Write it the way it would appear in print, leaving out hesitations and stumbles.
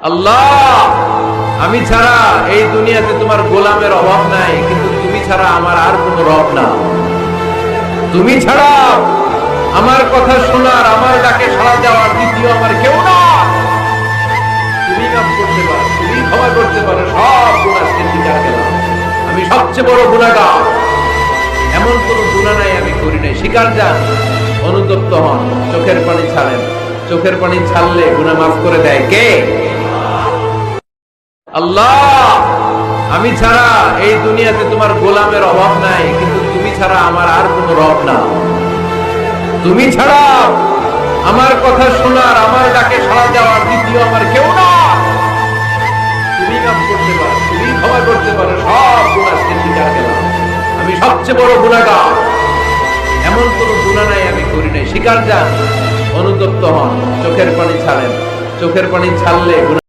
আল্লাহ, আমি ছাড়া এই দুনিয়াতে তোমার গোলামের অভাব নাই, কিন্তু তুমি ছাড়া আমার আর কোনো রব না। তুমি ছাড়া আমার কথা শোনার, আমার ডাকে সাড়া দেওয়ার দ্বিতীয় আমার কেউ না। তুমি মাফ করতে পারো, তুমি ক্ষমা করতে পারো, সব গুনাহ স্বীকার করলাম। আমি সবচেয়ে বড় গুনাহগার, এমন কোনো গুনাহ নাই আমি করি নাই। স্বীকার যান, অনুতপ্ত হন, চোখের পানি ছাড়েন। চোখের পানি ছাড়লে গুনাহ মাফ করে দেয় কে? আল্লাহ, আমি ছাড়া এই দুনিয়াতে তোমার গোলামের অভাব নাই, কিন্তু তুমি ছাড়া আমার আর কোনো রব না। তুমি ছাড়া আমার কথা শোনার, আমার ডাকে সাড়া দেওয়ার দ্বিতীয় আমার কেউ না। তুমি মাফ করতে পারো, তুমি ক্ষমা করতে পারো, সব গুনাহ স্বীকার করলাম। আমি সবচেয়ে বড় গুনাহগার, এমন কোনো গুনাহ নাই আমি করি নাই। স্বীকার যান, অনুতপ্ত হন, চোখের পানি ছাড়েন। চোখের পানি ছাড়লে গুনাহ